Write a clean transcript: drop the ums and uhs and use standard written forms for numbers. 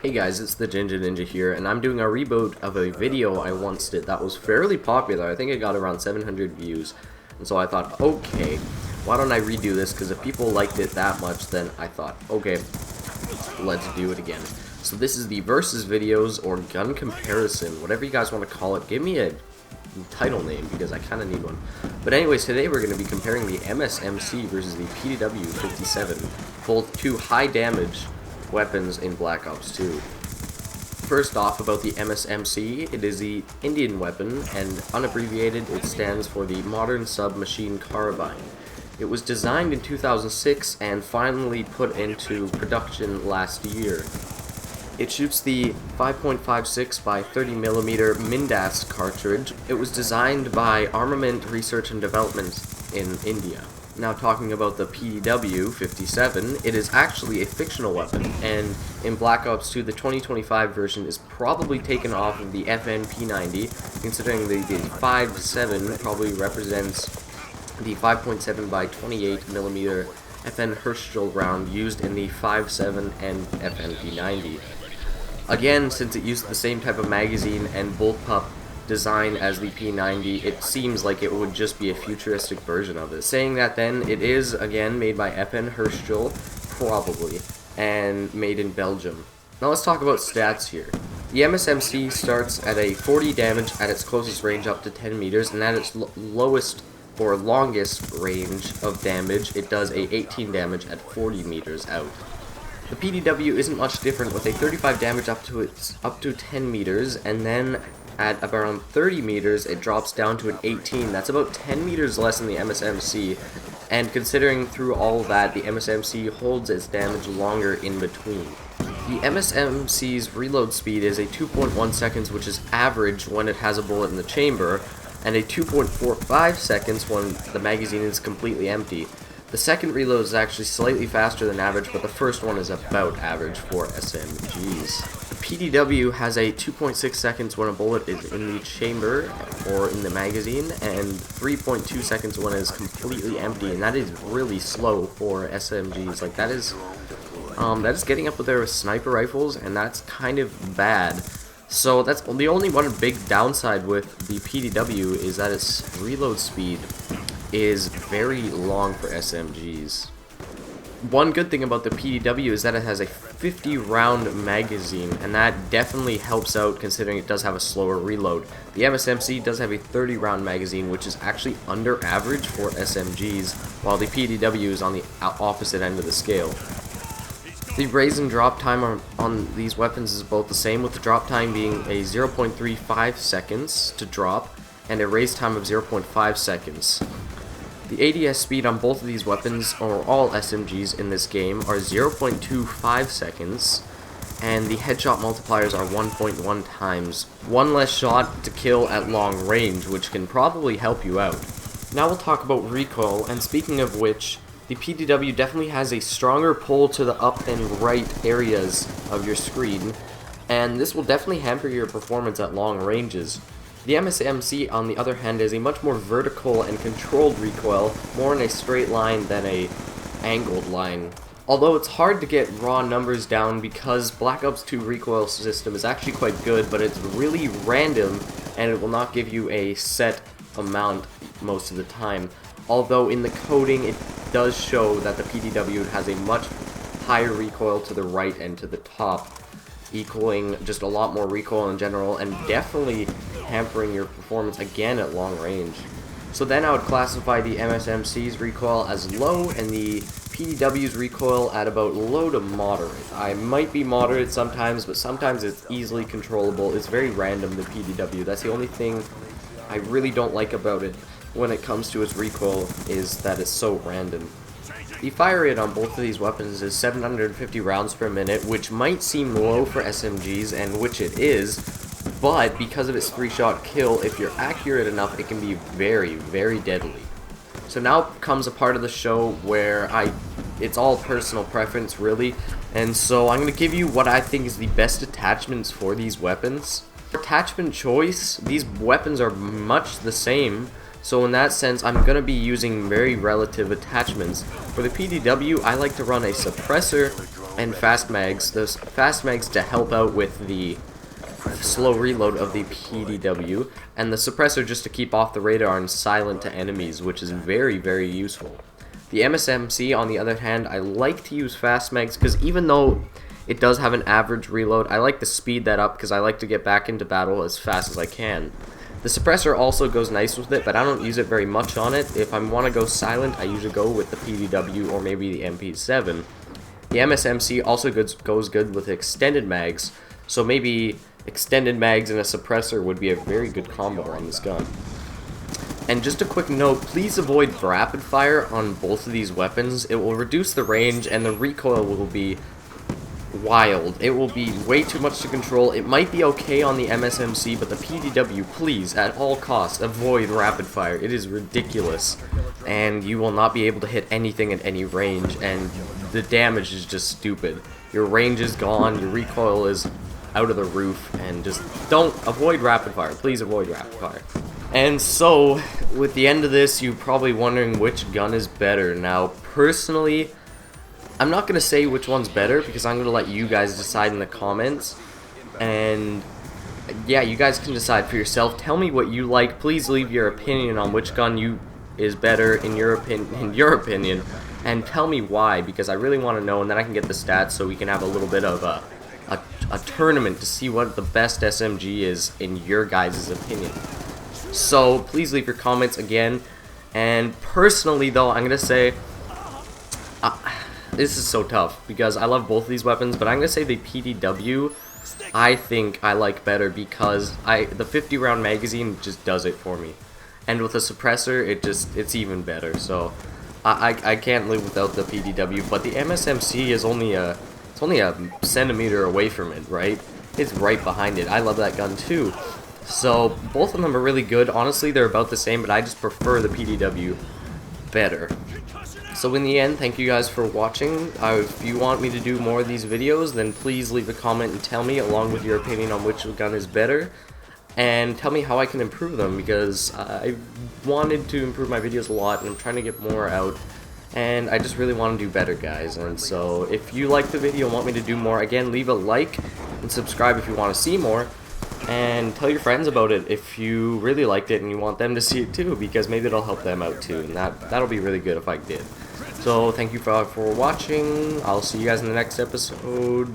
Hey guys, it's the Ginger Ninja here, and I'm doing a reboot of a video I once did that was fairly popular. I think it got around 700 views, and so I thought, okay, why don't I redo this, because if people liked it that much, then I thought, okay, let's do it again. So this is the versus videos, or gun comparison, whatever you guys want to call it. Give me a title name, because I kind of need one. But anyways, today we're going to be comparing the MSMC versus the PDW-57, both two high damage weapons in Black Ops 2. First off, about the MSMC, it is the Indian weapon, and unabbreviated, it stands for the Modern Submachine Carbine. It was designed in 2006 and finally put into production last year. It shoots the 5.56 by 30mm Mindas cartridge. It was designed by Armament Research and Development in India. Now talking about the PDW-57, it is actually a fictional weapon, and in Black Ops 2 the 2025 version is probably taken off of the FN-P90, considering the 5.7 probably represents the 5.7 by 28mm FN Herschel round used in the 5.7 and FN-P90. Again, since it used the same type of magazine and bullpup design as the P90, it seems like it would just be a futuristic version of it. Saying that then, it is, again, made by FN Herschel, probably, and made in Belgium. Now let's talk about stats here. The MSMC starts at a 40 damage at its closest range up to 10 meters, and at its lowest or longest range of damage, it does a 18 damage at 40 meters out. The PDW isn't much different, with a 35 damage up to 10 meters, and then at around 30 meters, it drops down to an 18. That's about 10 meters less than the MSMC, and considering through all of that, the MSMC holds its damage longer in between. The MSMC's reload speed is a 2.1 seconds, which is average when it has a bullet in the chamber, and a 2.45 seconds when the magazine is completely empty. The second reload is actually slightly faster than average, but the first one is about average for SMGs. The PDW has a 2.6 seconds when a bullet is in the chamber or in the magazine, and 3.2 seconds when it is completely empty, and that is really slow for SMGs. Like, that is getting up there with sniper rifles, and that's kind of bad. So that's the only one big downside with the PDW is that its reload speed is very long for SMGs. One good thing about the PDW is that it has a 50 round magazine, and that definitely helps out considering it does have a slower reload. The MSMC does have a 30 round magazine, which is actually under average for SMGs, while the PDW is on the opposite end of the scale. The raise and drop time on these weapons is both the same, with the drop time being a 0.35 seconds to drop and a raise time of 0.5 seconds. The ADS speed on both of these weapons, or all SMGs in this game, are 0.25 seconds, and the headshot multipliers are 1.1 times. One less shot to kill at long range, which can probably help you out. Now we'll talk about recoil, and speaking of which, the PDW definitely has a stronger pull to the up and right areas of your screen, and this will definitely hamper your performance at long ranges. The MSMC, on the other hand, is a much more vertical and controlled recoil, more in a straight line than a angled line. Although it's hard to get raw numbers down because Black Ops 2 recoil system is actually quite good, but it's really random and it will not give you a set amount most of the time. Although in the coding it does show that the PDW has a much higher recoil to the right and to the top, equaling just a lot more recoil in general, and definitely hampering your performance again at long range. So then I would classify the MSMC's recoil as low and the PDW's recoil at about low to moderate. I might be moderate sometimes, but sometimes it's easily controllable. It's very random, the PDW. That's the only thing I really don't like about it when it comes to its recoil, is that it's so random. The fire rate on both of these weapons is 750 rounds per minute, which might seem low for SMGs, and which it is, but because of its 3-shot kill, if you're accurate enough, it can be very, very deadly. So now comes a part of the show where it's all personal preference, really, and so I'm going to give you what I think is the best attachments for these weapons. For attachment choice, these weapons are much the same, So in that sense, I'm going to be using very relative attachments. For the PDW, I like to run a suppressor and fast mags. Those fast mags to help out with the slow reload of the PDW, and the suppressor just to keep off the radar and silent to enemies, which is very, very useful. The MSMC, on the other hand, I like to use fast mags because even though it does have an average reload, I like to speed that up because I like to get back into battle as fast as I can. The suppressor also goes nice with it, but I don't use it very much on it. If I want to go silent, I usually go with the PDW or maybe the MP7. The MSMC also goes good with extended mags, so maybe extended mags and a suppressor would be a very good combo on this gun. And just a quick note, please avoid rapid fire on both of these weapons. It will reduce the range and the recoil will be wild. It will be way too much to control. It might be okay on the MSMC, but the PDW, please, at all costs, avoid rapid fire. It is ridiculous, and you will not be able to hit anything at any range, and the damage is just stupid. Your range is gone, your recoil is out of the roof, and just avoid rapid fire. Please avoid rapid fire. And so, with the end of this, you're probably wondering which gun is better. Now, personally, I'm not going to say which one's better because I'm going to let you guys decide in the comments. And yeah, you guys can decide for yourself. Tell me what you like. Please leave your opinion on which gun is better in your opinion, and tell me why, because I really want to know, and then I can get the stats so we can have a little bit of a tournament to see what the best SMG is in your guys' opinion. So please leave your comments again. And personally though, I'm going to say this is so tough because I love both of these weapons, but I'm going to say the PDW I think I like better because the 50 round magazine just does it for me. And with a suppressor, it's even better. So I can't live without the PDW, but the MSMC is only a centimeter away from it, right? It's right behind it. I love that gun too. So both of them are really good. Honestly, they're about the same, but I just prefer the PDW better. So in the end, thank you guys for watching. If you want me to do more of these videos, then please leave a comment and tell me, along with your opinion on which gun is better. And tell me how I can improve them, because I wanted to improve my videos a lot, and I'm trying to get more out. And I just really want to do better, guys. And so if you like the video and want me to do more, again, leave a like and subscribe if you want to see more. And tell your friends about it if you really liked it and you want them to see it too, because maybe it'll help them out too, and that'll be really good if I did. So thank you for watching. I'll see you guys in the next episode.